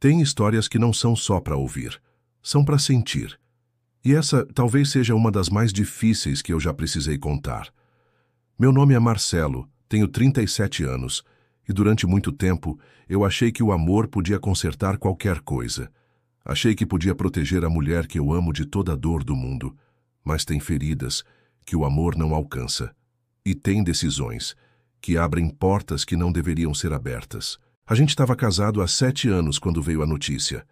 Tem histórias que não são só para ouvir, são para sentir. E essa talvez seja uma das mais difíceis que eu já precisei contar. Meu nome é Marcelo, tenho 37 anos, e durante muito tempo eu achei que o amor podia consertar qualquer coisa. Achei que podia proteger a mulher que eu amo de toda a dor do mundo, mas tem feridas que o amor não alcança. E tem decisões que abrem portas que não deveriam ser abertas. A gente estava casado há 7 anos quando veio a notícia.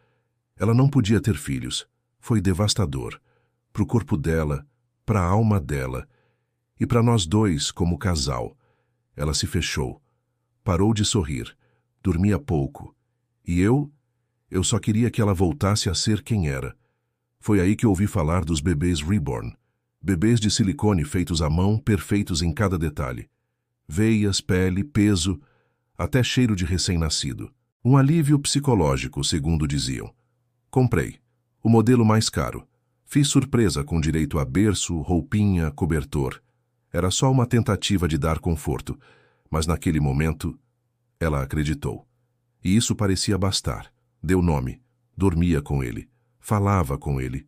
Ela não podia ter filhos. Foi devastador. Para o corpo dela, para a alma dela e para nós dois como casal. Ela se fechou. Parou de sorrir. Dormia pouco. E eu só queria que ela voltasse a ser quem era. Foi aí que ouvi falar dos bebês Reborn. Bebês de silicone feitos à mão, perfeitos em cada detalhe. Veias, pele, peso, até cheiro de recém-nascido. Um alívio psicológico, segundo diziam. Comprei. O modelo mais caro. Fiz surpresa com direito a berço, roupinha, cobertor. Era só uma tentativa de dar conforto, mas naquele momento, ela acreditou. E isso parecia bastar. Deu nome, dormia com ele, falava com ele.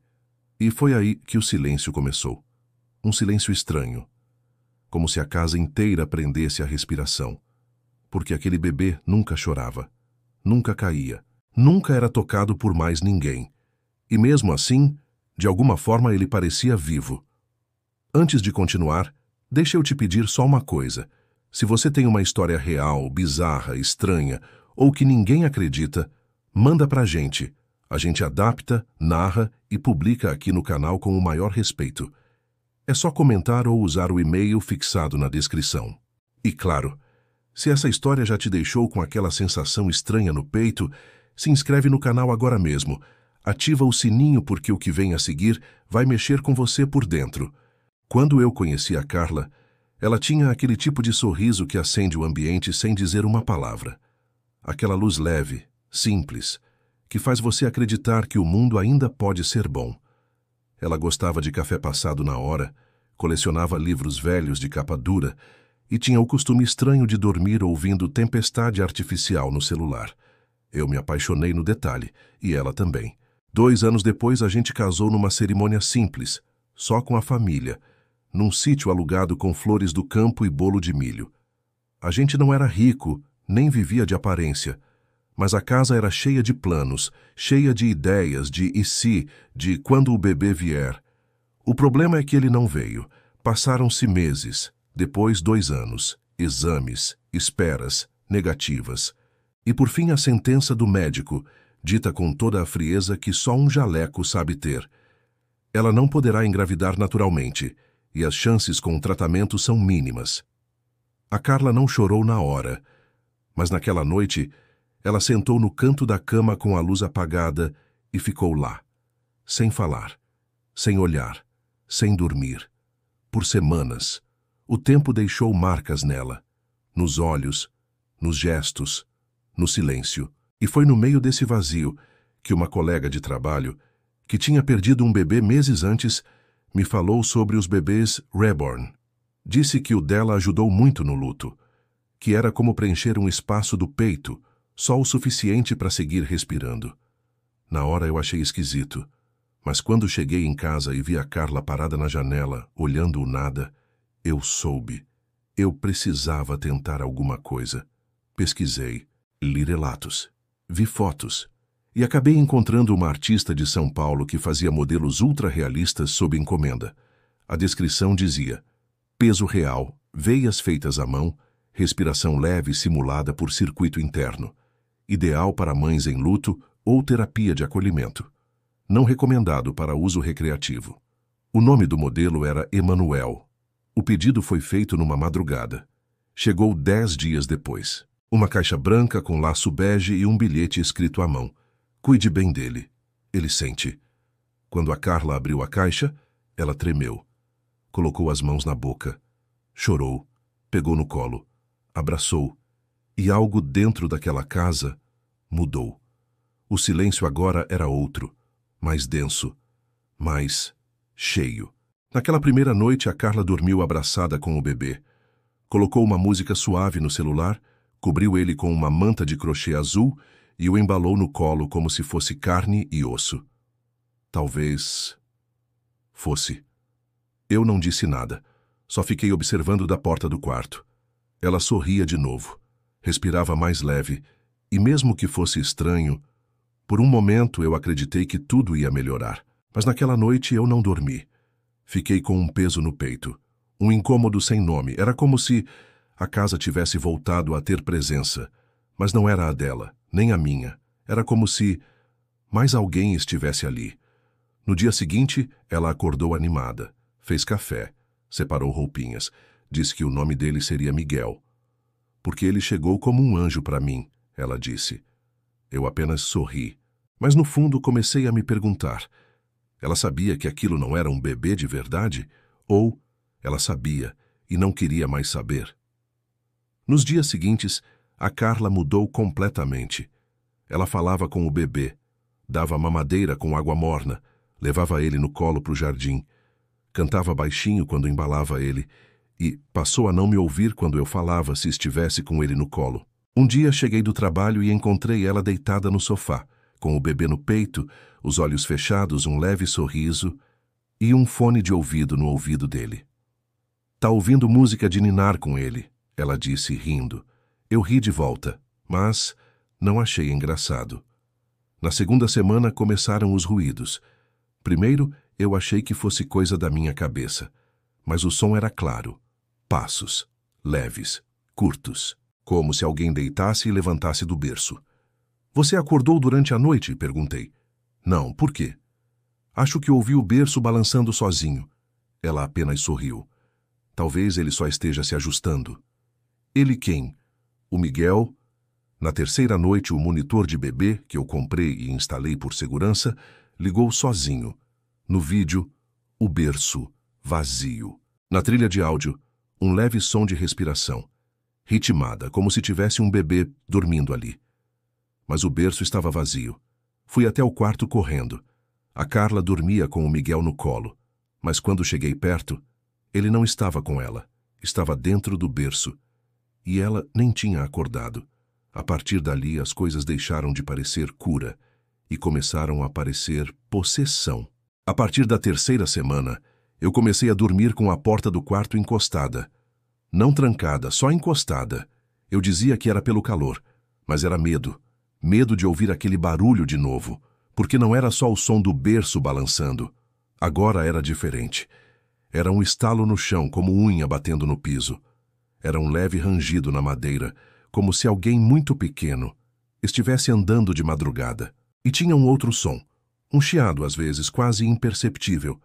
E foi aí que o silêncio começou. Um silêncio estranho. Como se a casa inteira prendesse a respiração. Porque aquele bebê nunca chorava, nunca caía, nunca era tocado por mais ninguém. E mesmo assim, de alguma forma ele parecia vivo. Antes de continuar, deixa eu te pedir só uma coisa. Se você tem uma história real, bizarra, estranha, ou que ninguém acredita, manda pra gente. A gente adapta, narra e publica aqui no canal com o maior respeito. É só comentar ou usar o e-mail fixado na descrição. E claro, se essa história já te deixou com aquela sensação estranha no peito, se inscreve no canal agora mesmo. Ativa o sininho porque o que vem a seguir vai mexer com você por dentro. Quando eu conheci a Carla, ela tinha aquele tipo de sorriso que acende o ambiente sem dizer uma palavra. Aquela luz leve, simples, que faz você acreditar que o mundo ainda pode ser bom. Ela gostava de café passado na hora, colecionava livros velhos de capa dura e tinha o costume estranho de dormir ouvindo tempestade artificial no celular. Eu me apaixonei no detalhe, e ela também. 2 anos depois a gente casou numa cerimônia simples, só com a família, num sítio alugado com flores do campo e bolo de milho. A gente não era rico, nem vivia de aparência, mas a casa era cheia de planos, cheia de ideias, de e se, de quando o bebê vier. O problema é que ele não veio. Passaram-se meses, depois 2 anos, exames, esperas, negativas. E por fim a sentença do médico, dita com toda a frieza que só um jaleco sabe ter. Ela não poderá engravidar naturalmente, e as chances com o tratamento são mínimas. A Carla não chorou na hora, mas naquela noite ela sentou no canto da cama com a luz apagada e ficou lá, sem falar, sem olhar, sem dormir. Por semanas, o tempo deixou marcas nela, nos olhos, nos gestos, no silêncio. E foi no meio desse vazio que uma colega de trabalho, que tinha perdido um bebê meses antes, me falou sobre os bebês Reborn. Disse que o dela ajudou muito no luto, que era como preencher um espaço do peito, só o suficiente para seguir respirando. Na hora eu achei esquisito, mas quando cheguei em casa e vi a Carla parada na janela, olhando o nada, eu soube. Eu precisava tentar alguma coisa. Pesquisei, li relatos, vi fotos e acabei encontrando uma artista de São Paulo que fazia modelos ultra-realistas sob encomenda. A descrição dizia: peso real, veias feitas à mão, respiração leve simulada por circuito interno. Ideal para mães em luto ou terapia de acolhimento. Não recomendado para uso recreativo. O nome do modelo era Emanuel. O pedido foi feito numa madrugada. Chegou 10 dias depois. Uma caixa branca com laço bege e um bilhete escrito à mão. Cuide bem dele. Ele sente. Quando a Carla abriu a caixa, ela tremeu. Colocou as mãos na boca. Chorou. Pegou no colo. Abraçou. E algo dentro daquela casa mudou. O silêncio agora era outro, mais denso, mais cheio. Naquela primeira noite, a Carla dormiu abraçada com o bebê. Colocou uma música suave no celular, cobriu ele com uma manta de crochê azul e o embalou no colo como se fosse carne e osso. Talvez fosse. Eu não disse nada, só fiquei observando da porta do quarto. Ela sorria de novo, respirava mais leve, e mesmo que fosse estranho, por um momento eu acreditei que tudo ia melhorar. Mas naquela noite eu não dormi. Fiquei com um peso no peito, um incômodo sem nome. Era como se a casa tivesse voltado a ter presença, mas não era a dela, nem a minha. Era como se mais alguém estivesse ali. No dia seguinte, ela acordou animada, fez café, separou roupinhas, disse que o nome dele seria Miguel. Porque ele chegou como um anjo para mim, ela disse. Eu apenas sorri, mas no fundo comecei a me perguntar: ela sabia que aquilo não era um bebê de verdade? Ou ela sabia e não queria mais saber? Nos dias seguintes, a Carla mudou completamente. Ela falava com o bebê, dava mamadeira com água morna, levava ele no colo para o jardim, cantava baixinho quando embalava ele e passou a não me ouvir quando eu falava se estivesse com ele no colo. Um dia cheguei do trabalho e encontrei ela deitada no sofá, com o bebê no peito, os olhos fechados, um leve sorriso e um fone de ouvido no ouvido dele. Tá ouvindo música de ninar com ele, ela disse, rindo. Eu ri de volta, mas não achei engraçado. Na segunda semana começaram os ruídos. Primeiro, eu achei que fosse coisa da minha cabeça, mas o som era claro. Passos, leves, curtos, como se alguém deitasse e levantasse do berço. Você acordou durante a noite? Perguntei. Não, por quê? Acho que ouvi o berço balançando sozinho. Ela apenas sorriu. Talvez ele só esteja se ajustando. Ele quem? O Miguel? Na terceira noite, o monitor de bebê, que eu comprei e instalei por segurança, ligou sozinho. No vídeo, o berço vazio. Na trilha de áudio, um leve som de respiração, ritmada, como se tivesse um bebê dormindo ali. Mas o berço estava vazio. Fui até o quarto correndo. A Carla dormia com o Miguel no colo, mas quando cheguei perto, ele não estava com ela. Estava dentro do berço. E ela nem tinha acordado. A partir dali, as coisas deixaram de parecer cura e começaram a parecer possessão. A partir da terceira semana, eu comecei a dormir com a porta do quarto encostada. Não trancada, só encostada. Eu dizia que era pelo calor, mas era medo. Medo de ouvir aquele barulho de novo, porque não era só o som do berço balançando. Agora era diferente. Era um estalo no chão, como unha batendo no piso. Era um leve rangido na madeira, como se alguém muito pequeno estivesse andando de madrugada. E tinha um outro som, um chiado às vezes, quase imperceptível,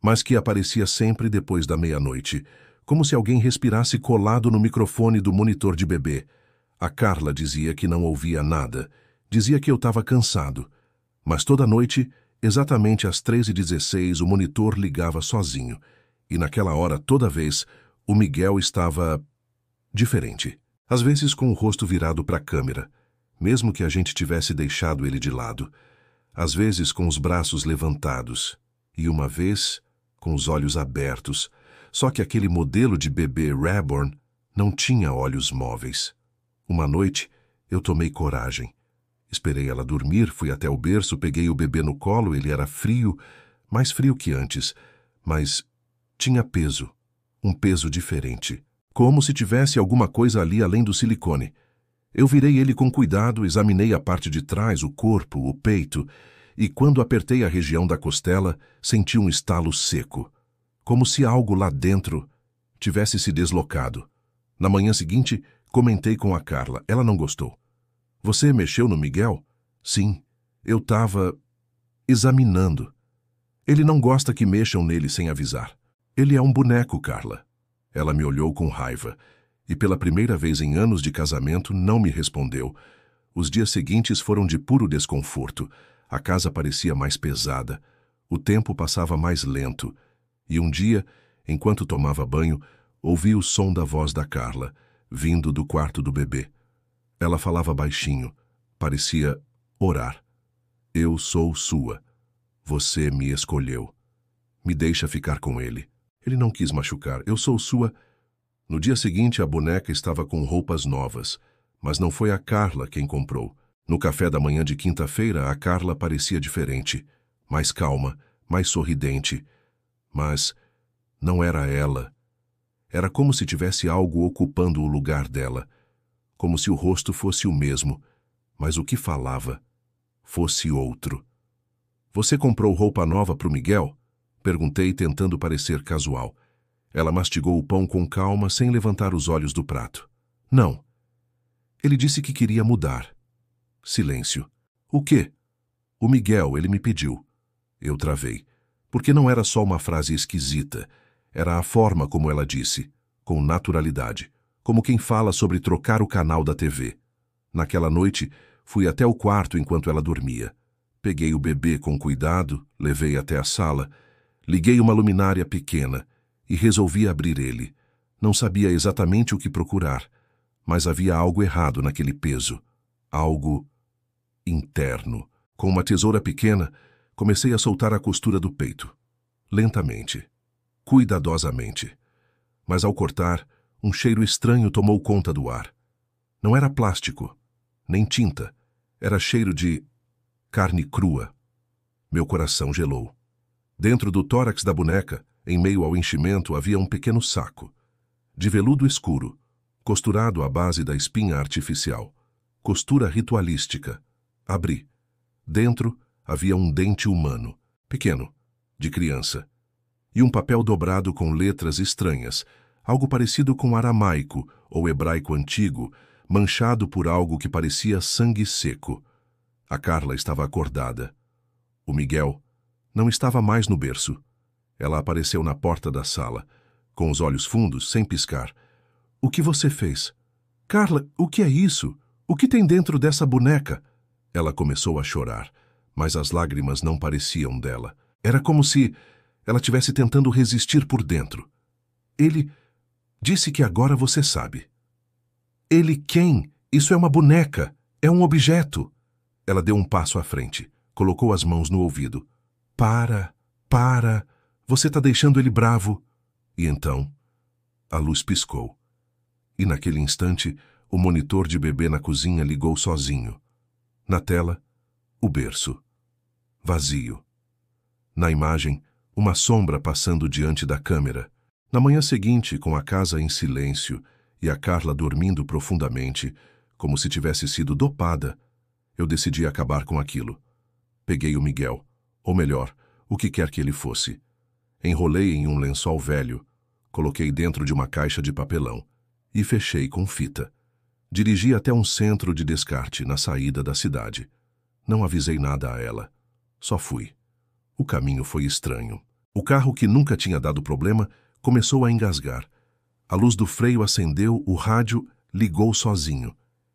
mas que aparecia sempre depois da meia-noite, como se alguém respirasse colado no microfone do monitor de bebê. A Carla dizia que não ouvia nada, dizia que eu estava cansado, mas toda noite, exatamente às 3h16, o monitor ligava sozinho, e naquela hora, toda vez, o Miguel estava diferente, às vezes com o rosto virado para a câmera, mesmo que a gente tivesse deixado ele de lado, às vezes com os braços levantados, e uma vez com os olhos abertos, só que aquele modelo de bebê Reborn não tinha olhos móveis. Uma noite, eu tomei coragem. Esperei ela dormir, fui até o berço, peguei o bebê no colo, ele era frio, mais frio que antes, mas tinha peso, um peso diferente, como se tivesse alguma coisa ali além do silicone. Eu virei ele com cuidado, examinei a parte de trás, o corpo, o peito, e quando apertei a região da costela, senti um estalo seco, como se algo lá dentro tivesse se deslocado. Na manhã seguinte, comentei com a Carla. Ela não gostou. Você mexeu no Miguel? Sim, eu estava examinando. Ele não gosta que mexam nele sem avisar. Ele é um boneco, Carla. Ela me olhou com raiva e pela primeira vez em anos de casamento não me respondeu. Os dias seguintes foram de puro desconforto. A casa parecia mais pesada. O tempo passava mais lento. E um dia, enquanto tomava banho, ouvi o som da voz da Carla, vindo do quarto do bebê. Ela falava baixinho, parecia orar. Eu sou sua. Você me escolheu. Me deixa ficar com ele. Ele não quis machucar. Eu sou sua. No dia seguinte, a boneca estava com roupas novas, mas não foi a Carla quem comprou. No café da manhã de quinta-feira, a Carla parecia diferente, mais calma, mais sorridente. Mas não era ela. Era como se tivesse algo ocupando o lugar dela, como se o rosto fosse o mesmo, mas o que falava fosse outro. Você comprou roupa nova para o Miguel? Perguntei, tentando parecer casual. Ela mastigou o pão com calma, sem levantar os olhos do prato. Não. Ele disse que queria mudar. Silêncio. O quê? O Miguel, ele me pediu. Eu travei. Porque não era só uma frase esquisita. Era a forma como ela disse, com naturalidade, como quem fala sobre trocar o canal da TV. Naquela noite, fui até o quarto enquanto ela dormia. Peguei o bebê com cuidado, levei até a sala, liguei uma luminária pequena e resolvi abrir ele. Não sabia exatamente o que procurar, mas havia algo errado naquele peso. Algo interno. Com uma tesoura pequena, comecei a soltar a costura do peito. Lentamente. Cuidadosamente. Mas ao cortar, um cheiro estranho tomou conta do ar. Não era plástico, nem tinta. Era cheiro de carne crua. Meu coração gelou. Dentro do tórax da boneca, em meio ao enchimento, havia um pequeno saco, de veludo escuro, costurado à base da espinha artificial. Costura ritualística. Abri. Dentro havia um dente humano, pequeno, de criança, e um papel dobrado com letras estranhas, algo parecido com aramaico ou hebraico antigo, manchado por algo que parecia sangue seco. A Carla estava acordada. O Miguel não estava mais no berço. Ela apareceu na porta da sala, com os olhos fundos, sem piscar. O que você fez? Carla, o que é isso? O que tem dentro dessa boneca? Ela começou a chorar, mas as lágrimas não pareciam dela. Era como se ela estivesse tentando resistir por dentro. Ele disse que agora você sabe. Ele quem? Isso é uma boneca. É um objeto. Ela deu um passo à frente, colocou as mãos no ouvido. Para. Você está deixando ele bravo. E então, a luz piscou. E naquele instante, o monitor de bebê na cozinha ligou sozinho. Na tela, o berço. Vazio. Na imagem, uma sombra passando diante da câmera. Na manhã seguinte, com a casa em silêncio e a Carla dormindo profundamente, como se tivesse sido dopada, eu decidi acabar com aquilo. Peguei o Miguel, ou melhor, o que quer que ele fosse. Enrolei em um lençol velho, coloquei dentro de uma caixa de papelão e fechei com fita. Dirigi até um centro de descarte na saída da cidade. Não avisei nada a ela. Só fui. O caminho foi estranho. O carro, que nunca tinha dado problema, começou a engasgar. A luz do freio acendeu, o rádio ligou sozinho.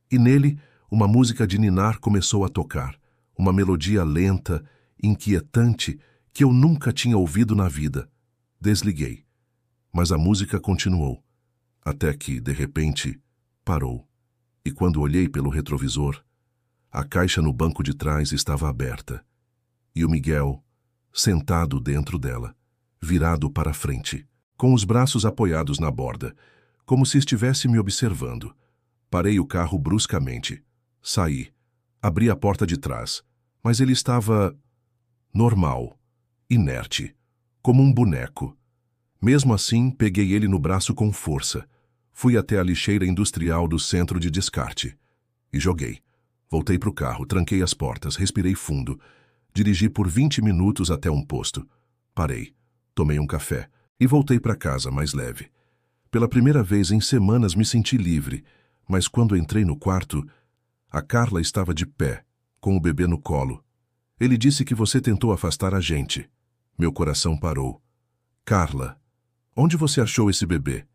E nele, uma música de ninar começou a tocar. Uma melodia lenta, inquietante, que eu nunca tinha ouvido na vida. Desliguei. Mas a música continuou. Até que, de repente, parou. E quando olhei pelo retrovisor, a caixa no banco de trás estava aberta. E o Miguel, sentado dentro dela, virado para a frente, com os braços apoiados na borda, como se estivesse me observando. Parei o carro bruscamente. Saí. Abri a porta de trás, mas ele estava normal, inerte, como um boneco. Mesmo assim, peguei ele no braço com força. Fui até a lixeira industrial do centro de descarte e joguei. Voltei para o carro, tranquei as portas, respirei fundo. Dirigi por 20 minutos até um posto. Parei, tomei um café e voltei para casa mais leve. Pela primeira vez em semanas me senti livre, mas quando entrei no quarto, a Carla estava de pé, com o bebê no colo. Ele disse que você tentou afastar a gente. Meu coração parou. Carla, onde você achou esse bebê?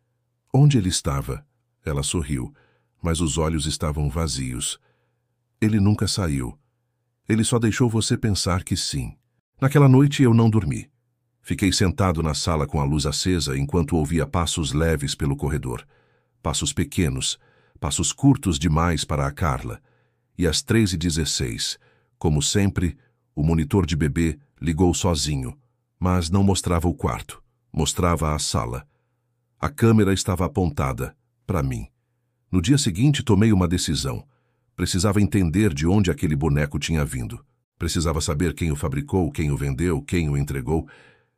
Onde ele estava? Ela sorriu, mas os olhos estavam vazios. Ele nunca saiu. Ele só deixou você pensar que sim. Naquela noite eu não dormi. Fiquei sentado na sala com a luz acesa enquanto ouvia passos leves pelo corredor. Passos pequenos, passos curtos demais para a Carla. E às 3h16, como sempre, o monitor de bebê ligou sozinho, mas não mostrava o quarto, mostrava a sala. A câmera estava apontada para mim. No dia seguinte tomei uma decisão. Precisava entender de onde aquele boneco tinha vindo. Precisava saber quem o fabricou, quem o vendeu, quem o entregou.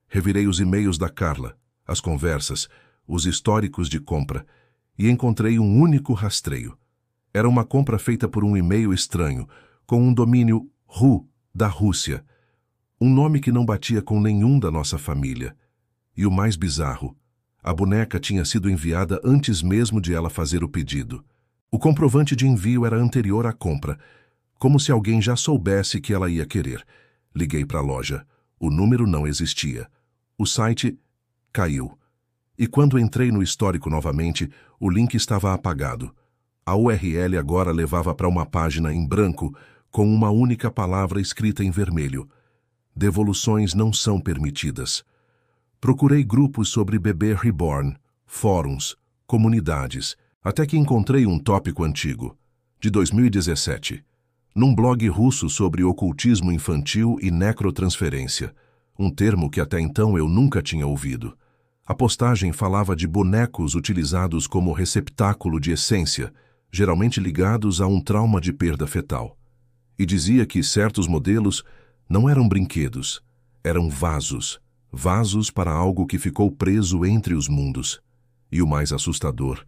Revirei os e-mails da Carla, as conversas, os históricos de compra, e encontrei um único rastreio. Era uma compra feita por um e-mail estranho, com um domínio RU, da Rússia. Um nome que não batia com nenhum da nossa família. E o mais bizarro, a boneca tinha sido enviada antes mesmo de ela fazer o pedido. O comprovante de envio era anterior à compra, como se alguém já soubesse que ela ia querer. Liguei para a loja. O número não existia. O site caiu. E quando entrei no histórico novamente, o link estava apagado. A URL agora levava para uma página em branco, com uma única palavra escrita em vermelho. Devoluções não são permitidas. Procurei grupos sobre bebê reborn, fóruns, comunidades, até que encontrei um tópico antigo, de 2017, num blog russo sobre ocultismo infantil e necrotransferência, um termo que até então eu nunca tinha ouvido. A postagem falava de bonecos utilizados como receptáculo de essência, geralmente ligados a um trauma de perda fetal. E dizia que certos modelos não eram brinquedos, eram vasos, vasos para algo que ficou preso entre os mundos. E o mais assustador,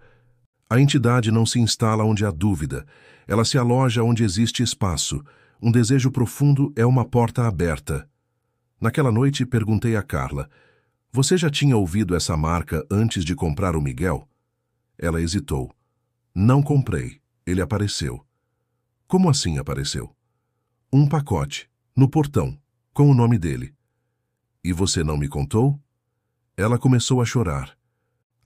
a entidade não se instala onde há dúvida, ela se aloja onde existe espaço. Um desejo profundo é uma porta aberta. Naquela noite perguntei a Carla, você já tinha ouvido essa marca antes de comprar o Miguel? Ela hesitou. Não comprei, ele apareceu. Como assim apareceu? Um pacote, no portão, com o nome dele. E você não me contou? Ela começou a chorar.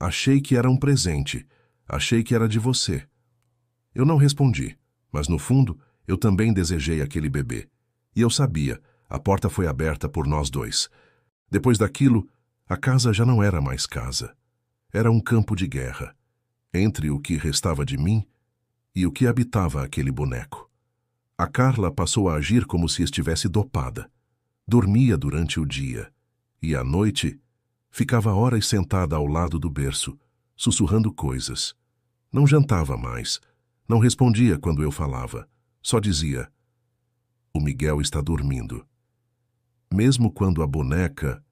Achei que era um presente. Achei que era de você. Eu não respondi, mas no fundo, eu também desejei aquele bebê. E eu sabia, a porta foi aberta por nós dois. Depois daquilo, a casa já não era mais casa. Era um campo de guerra, entre o que restava de mim e o que habitava aquele boneco. A Carla passou a agir como se estivesse dopada. Dormia durante o dia, e à noite, ficava horas sentada ao lado do berço, sussurrando coisas. Não jantava mais, não respondia quando eu falava, só dizia, o Miguel está dormindo. Mesmo quando a boneca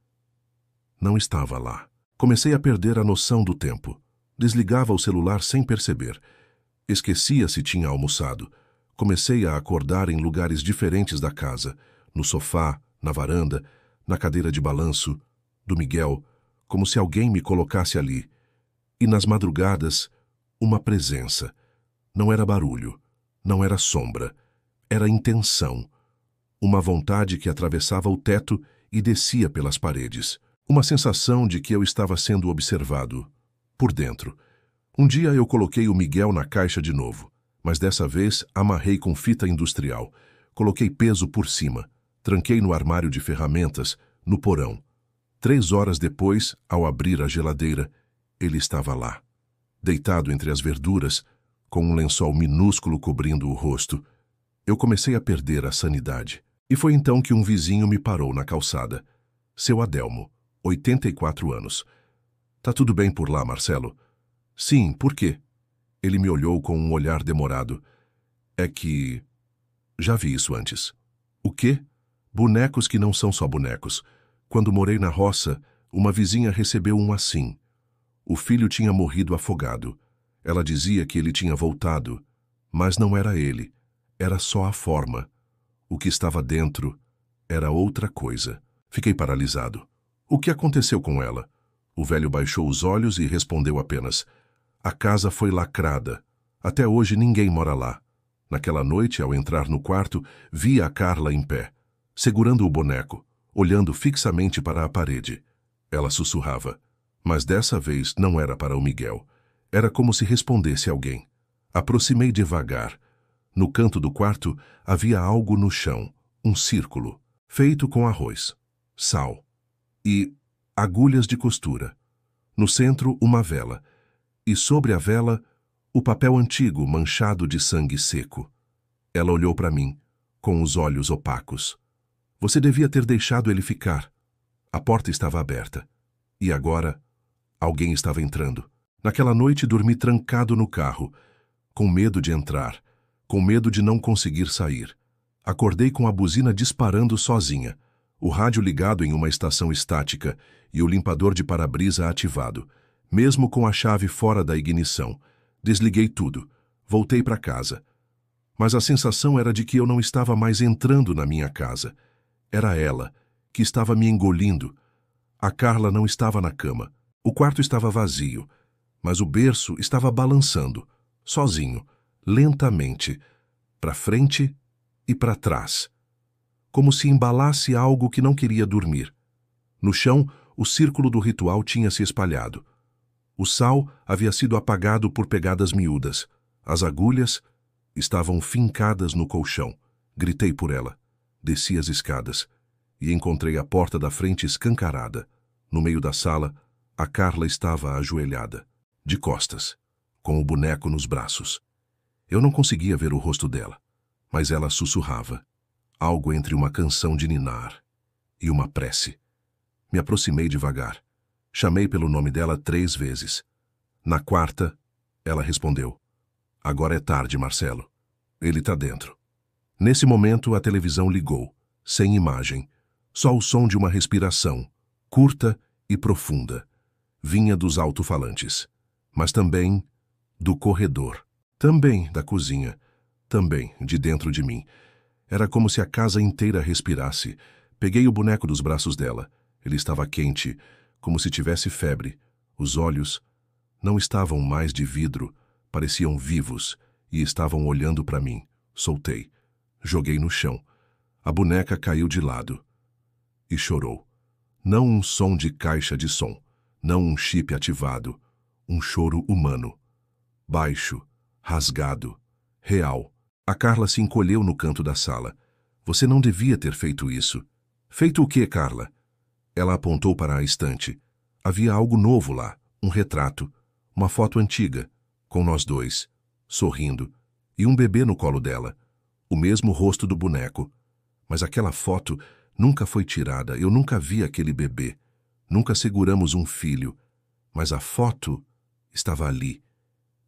não estava lá. Comecei a perder a noção do tempo. Desligava o celular sem perceber. Esquecia se tinha almoçado. Comecei a acordar em lugares diferentes da casa, no sofá, na varanda, na cadeira de balanço, do Miguel, como se alguém me colocasse ali. E nas madrugadas, uma presença. Não era barulho, não era sombra, era intenção. Uma vontade que atravessava o teto e descia pelas paredes. Uma sensação de que eu estava sendo observado, por dentro. Um dia eu coloquei o Miguel na caixa de novo, mas dessa vez amarrei com fita industrial. Coloquei peso por cima, tranquei no armário de ferramentas, no porão. 3 horas depois, ao abrir a geladeira, ele estava lá, deitado entre as verduras, com um lençol minúsculo cobrindo o rosto. Eu comecei a perder a sanidade. E foi então que um vizinho me parou na calçada. Seu Adelmo, 84 anos. Tá tudo bem por lá, Marcelo? Sim, por quê? Ele me olhou com um olhar demorado. É que... já vi isso antes. O quê? Bonecos que não são só bonecos. Quando morei na roça, uma vizinha recebeu um assim. O filho tinha morrido afogado. Ela dizia que ele tinha voltado, mas não era ele. Era só a forma. O que estava dentro era outra coisa. Fiquei paralisado. O que aconteceu com ela? O velho baixou os olhos e respondeu apenas, a casa foi lacrada. Até hoje ninguém mora lá. Naquela noite, ao entrar no quarto, vi a Carla em pé, segurando o boneco, olhando fixamente para a parede. Ela sussurrava, mas dessa vez não era para o Miguel. Era como se respondesse alguém. Aproximei devagar. No canto do quarto havia algo no chão, um círculo, feito com arroz, sal e agulhas de costura. No centro, uma vela, e sobre a vela, o papel antigo manchado de sangue seco. Ela olhou para mim, com os olhos opacos. Você devia ter deixado ele ficar. A porta estava aberta. E agora, alguém estava entrando. Naquela noite dormi trancado no carro, com medo de entrar, com medo de não conseguir sair. Acordei com a buzina disparando sozinha, o rádio ligado em uma estação estática e o limpador de para-brisa ativado, mesmo com a chave fora da ignição. Desliguei tudo. Voltei para casa. Mas a sensação era de que eu não estava mais entrando na minha casa. Era ela, que estava me engolindo. A Carla não estava na cama. O quarto estava vazio, mas o berço estava balançando, sozinho, lentamente, para frente e para trás, como se embalasse algo que não queria dormir. No chão, o círculo do ritual tinha se espalhado. O sal havia sido apagado por pegadas miúdas. As agulhas estavam fincadas no colchão. Gritei por ela. Desci as escadas e encontrei a porta da frente escancarada. No meio da sala, a Carla estava ajoelhada, de costas, com o boneco nos braços. Eu não conseguia ver o rosto dela, mas ela sussurrava, algo entre uma canção de ninar e uma prece. Me aproximei devagar. Chamei pelo nome dela 3 vezes. Na quarta, ela respondeu. Agora é tarde, Marcelo. Ele está dentro. Nesse momento, a televisão ligou, sem imagem, só o som de uma respiração, curta e profunda. Vinha dos alto-falantes, mas também do corredor, também da cozinha, também de dentro de mim. Era como se a casa inteira respirasse. Peguei o boneco dos braços dela. Ele estava quente, como se tivesse febre. Os olhos não estavam mais de vidro, pareciam vivos e estavam olhando para mim. Soltei. Joguei no chão. A boneca caiu de lado e chorou. Não um som de caixa de som, não um chip ativado, um choro humano. Baixo, rasgado, real. A Carla se encolheu no canto da sala. Você não devia ter feito isso. Feito o quê, Carla? Ela apontou para a estante. Havia algo novo lá, um retrato, uma foto antiga, com nós dois, sorrindo, e um bebê no colo dela, o mesmo rosto do boneco. Mas aquela foto nunca foi tirada, eu nunca vi aquele bebê. Nunca seguramos um filho, mas a foto estava ali,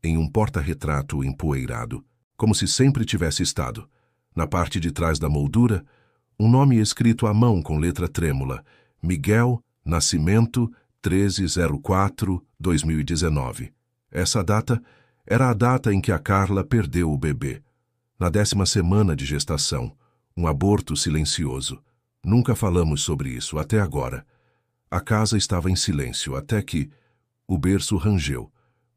em um porta-retrato empoeirado, como se sempre tivesse estado. Na parte de trás da moldura, um nome escrito à mão com letra trêmula, Miguel Nascimento 13/04/2019. Essa data era a data em que a Carla perdeu o bebê. Na 10ª semana de gestação, um aborto silencioso. Nunca falamos sobre isso, até agora. A casa estava em silêncio, até que o berço rangeu,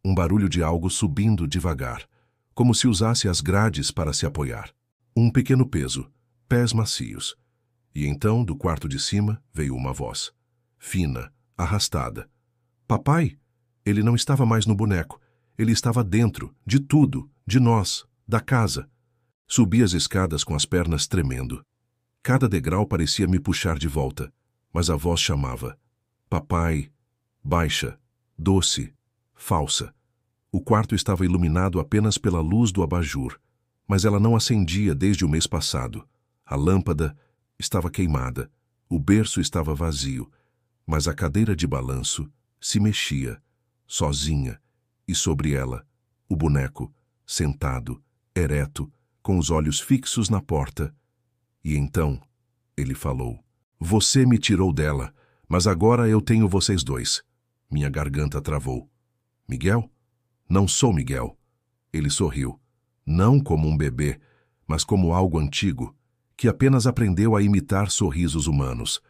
um barulho de algo subindo devagar, como se usasse as grades para se apoiar. Um pequeno peso, pés macios. E então, do quarto de cima, veio uma voz, fina, arrastada. Papai? Ele não estava mais no boneco. Ele estava dentro, de tudo, de nós, da casa. Subi as escadas com as pernas tremendo. Cada degrau parecia me puxar de volta, mas a voz chamava. Papai, baixa, doce, falsa. O quarto estava iluminado apenas pela luz do abajur, mas ela não acendia desde o mês passado. A lâmpada estava queimada, o berço estava vazio, mas a cadeira de balanço se mexia, sozinha, e sobre ela, o boneco, sentado, ereto, com os olhos fixos na porta. E então, ele falou, você me tirou dela, mas agora eu tenho vocês dois. Minha garganta travou. Miguel? Não sou Miguel. Ele sorriu, não como um bebê, mas como algo antigo, que apenas aprendeu a imitar sorrisos humanos.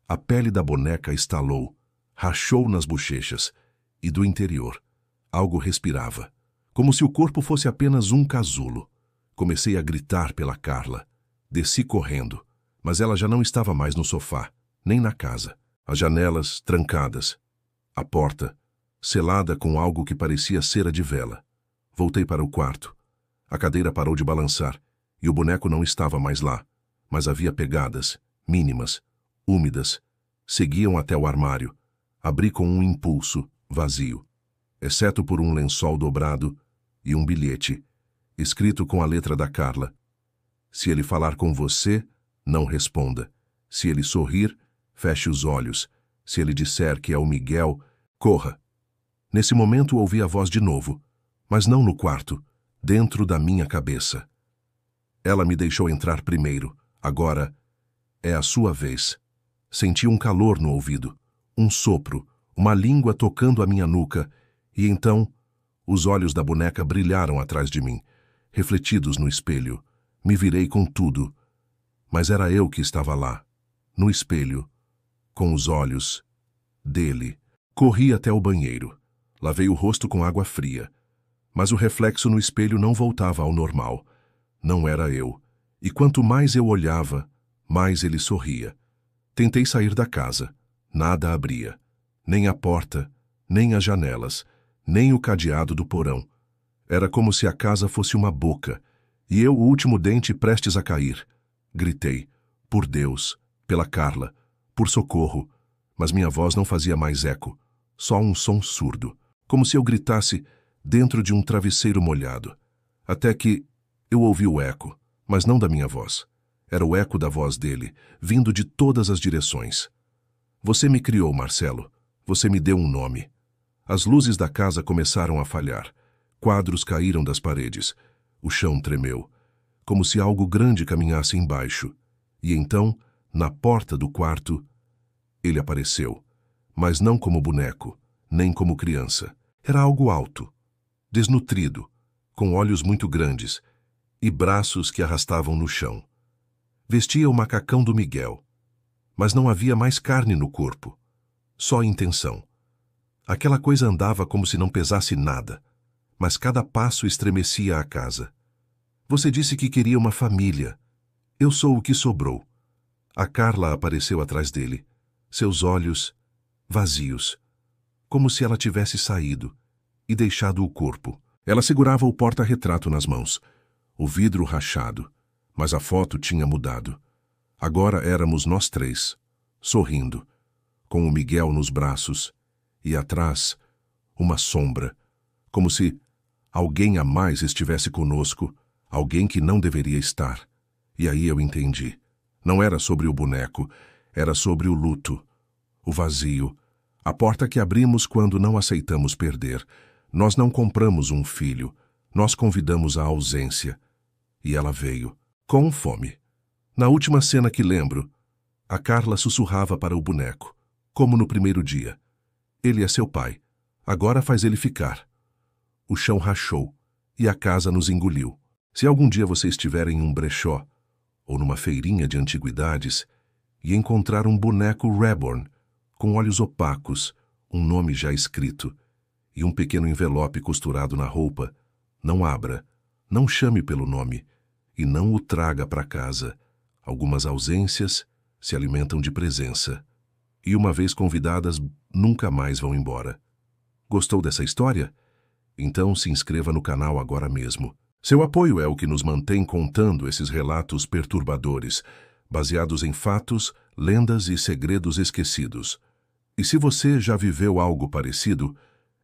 A pele da boneca estalou, rachou nas bochechas, e do interior, algo respirava, como se o corpo fosse apenas um casulo. Comecei a gritar pela Carla. Desci correndo, mas ela já não estava mais no sofá, nem na casa. As janelas trancadas. A porta, selada com algo que parecia cera de vela. Voltei para o quarto. A cadeira parou de balançar, e o boneco não estava mais lá, mas havia pegadas, mínimas, úmidas. Seguiam até o armário. Abri com um impulso, vazio, exceto por um lençol dobrado e um bilhete, escrito com a letra da Carla. Se ele falar com você, não responda. Se ele sorrir, feche os olhos. Se ele disser que é o Miguel, corra. Nesse momento ouvi a voz de novo, mas não no quarto, dentro da minha cabeça. Ela me deixou entrar primeiro. Agora é a sua vez. Senti um calor no ouvido, um sopro, uma língua tocando a minha nuca, e então os olhos da boneca brilharam atrás de mim, refletidos no espelho. Me virei com tudo, mas era eu que estava lá, no espelho, com os olhos dele. Corri até o banheiro. Lavei o rosto com água fria, mas o reflexo no espelho não voltava ao normal. Não era eu. E quanto mais eu olhava, mais ele sorria. Tentei sair da casa. Nada abria. Nem a porta, nem as janelas, nem o cadeado do porão. Era como se a casa fosse uma boca, e eu, o último dente, prestes a cair. Gritei. Por Deus, pela Carla, por socorro. Mas minha voz não fazia mais eco. Só um som surdo. Como se eu gritasse dentro de um travesseiro molhado. Até que eu ouvi o eco, mas não da minha voz. Era o eco da voz dele, vindo de todas as direções. Você me criou, Marcelo. Você me deu um nome. As luzes da casa começaram a falhar. Quadros caíram das paredes. O chão tremeu, como se algo grande caminhasse embaixo. E então, na porta do quarto, ele apareceu. Mas não como boneco, nem como criança. Era algo alto, desnutrido, com olhos muito grandes e braços que arrastavam no chão. Vestia o macacão do Miguel, mas não havia mais carne no corpo, só intenção. Aquela coisa andava como se não pesasse nada, mas cada passo estremecia a casa. Você disse que queria uma família. Eu sou o que sobrou. A Carla apareceu atrás dele, seus olhos vazios, como se ela tivesse saído e deixado o corpo. Ela segurava o porta-retrato nas mãos, o vidro rachado, mas a foto tinha mudado. Agora éramos nós três, sorrindo, com o Miguel nos braços, e atrás, uma sombra, como se alguém a mais estivesse conosco, alguém que não deveria estar. E aí eu entendi. Não era sobre o boneco, era sobre o luto, o vazio, a porta que abrimos quando não aceitamos perder. Nós não compramos um filho, nós convidamos a ausência. E ela veio, com fome. Na última cena que lembro, a Carla sussurrava para o boneco, como no primeiro dia. Ele é seu pai. Agora faz ele ficar. O chão rachou e a casa nos engoliu. Se algum dia você estiver em um brechó ou numa feirinha de antiguidades e encontrar um boneco reborn com olhos opacos, um nome já escrito e um pequeno envelope costurado na roupa, não abra, não chame pelo nome e não o traga para casa. Algumas ausências se alimentam de presença e, uma vez convidadas, nunca mais vão embora. Gostou dessa história? Então se inscreva no canal agora mesmo. Seu apoio é o que nos mantém contando esses relatos perturbadores, baseados em fatos, lendas e segredos esquecidos. E se você já viveu algo parecido,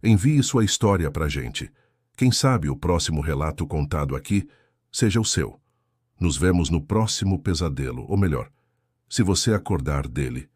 envie sua história para a gente. Quem sabe o próximo relato contado aqui seja o seu. Nos vemos no próximo pesadelo, ou melhor, se você acordar dele.